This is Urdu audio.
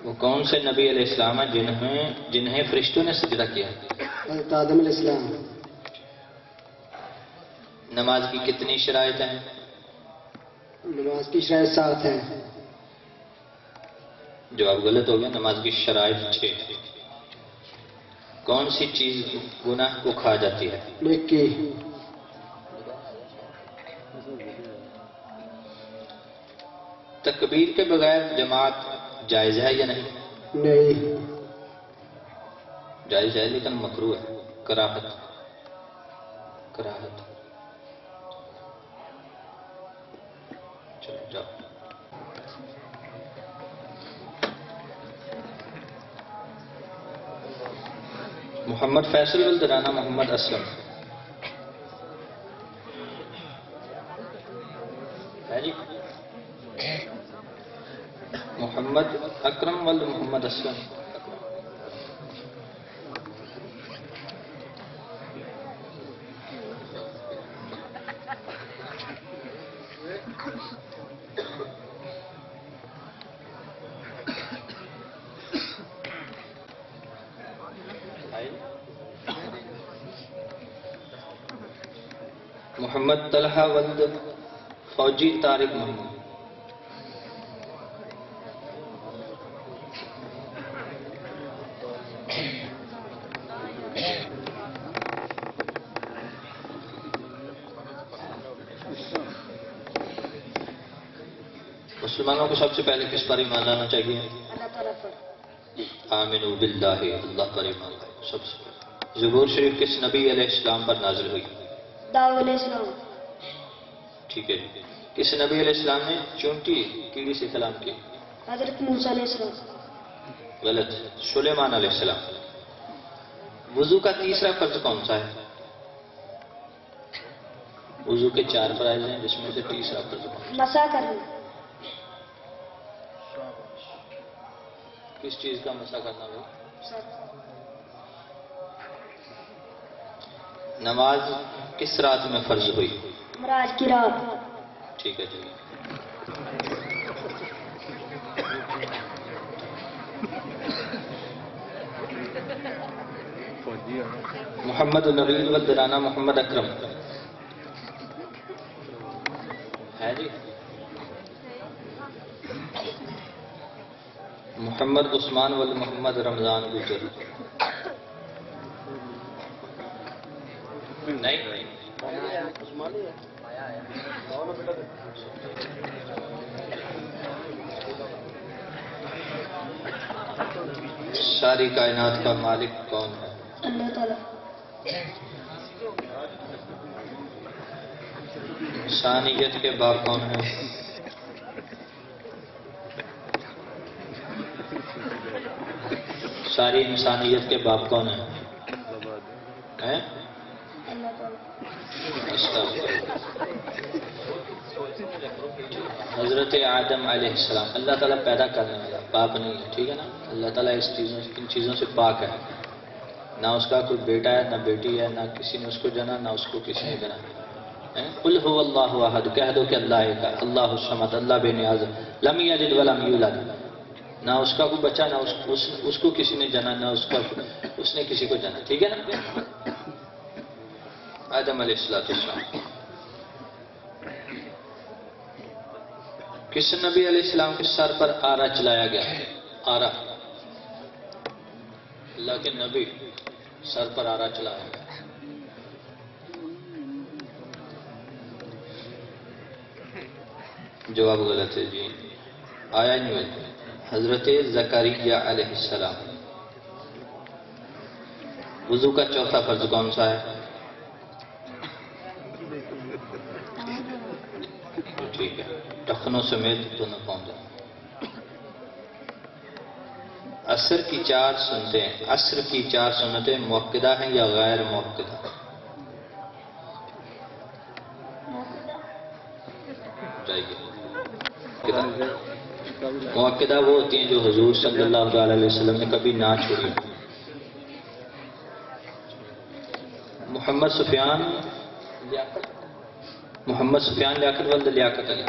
وہ کون سے نبی علیہ السلام ہیں جنہیں فرشتوں نے سجدہ کیا؟ حضرت آدم علیہ السلام۔ نماز کی کتنی شرائط ہیں؟ نماز کی شرائط 7 ہیں۔ جواب غلط ہو گیا، نماز کی شرائط 6۔ کون سی چیز گناہ کو کھا جاتی ہے؟ نیکی۔ تکبیر کے بغیر جماعت جائز ہے یا نہیں؟ نہیں۔ جائز ہے لیکن مکروہ ہے، کراہت۔ چلو جاؤ۔ محمد فیصل ولد رانا محمد اسلم ہے جی؟ محمد اکرم ولد محمد اسلم۔ محمد طلحہ ولد فوجی طارق محمد۔ مسلمانوں کو سب سے پہلے کس پر ایمان لانا چاہیے؟ اللہ تعالیٰ پر۔ آمنوا باللہ، اللہ پر ایمان لائے سب سے پہلے۔ زبور شریف کس نبی علیہ السلام پر نازل ہوئی؟ داؤد علیہ السلام۔ ٹھیک ہے۔ کس نبی علیہ السلام نے چونٹی کیڑی سے کلام کی؟ حضرت موسیٰ علیہ السلام۔ غلط، سلیمان علیہ السلام۔ وضو کا تیسرا فرض کون سا ہے؟ وضو کے 4 فرائض ہیں جس میں سے تیسرا فرض کون سا؟ مسح کرنا۔ کس چیز کا مسح کرنا ہو؟ نماز کس رات میں فرض ہوئی؟ معراج کی رات۔ ٹھیک ہے جی۔ محمد نوید ولد رانا محمد اکرم ہے جی؟ محمد عثمان ولد محمد رمضان گجر نہیں؟ ساری کائنات کا مالک کون ہے؟ اللہ تعالیٰ۔ انسانیت کے باپ کون ہے؟ ساری انسانیت کے باپ کون ہیں؟ اللہ تعالیٰ۔ حضرت آدم علیہ السلام اللہ تعالیٰ پیدا کرنے والا، باپ نہیں ہے، ٹھیک ہے نا؟ اللہ تعالیٰ ان چیزوں سے پاک ہے، نہ اس کا کوئی بیٹا ہے نہ بیٹی ہے، نہ کسی نے اس کو جنا نہ اس کو کسی نے جنا۔ قل هو اللہ احد، کہہ دو کہ اللہ ایک ہے، اللہ الصمد، اللہ بے نیاز ہے، لم یلد ولم یولد، نہ اس کا کوئی بچہ نہ اس کو کسی نے جنا نہ اس نے کسی کو جنا، ٹھیک ہے نا؟ آدم علیہ السلام۔ کس نبی علیہ السلام کے سر پر آرا چلایا گیا؟ آرا، اللہ کے نبی سر پر آرا چلایا گیا۔ جواب غلط ہے جی، آیا نہیں ہے۔ حضرت زکریا علیہ السلام۔ وضو کا چوتھا فرض کون سا ہے؟ ٹھیک ہے، ٹخنوں سمیت دونوں پہنچ جائیں۔ عصر کی 4 سنتیں، عصر کی 4 سنتیں مؤکدہ ہیں یا غیر مؤکدہ؟ مؤکدہ وہ ہوتی ہیں جو حضور صلی اللہ علیہ وسلم نے کبھی نہ چھوڑی۔ محمد سفیان لیاقت ولد لیاقت علی۔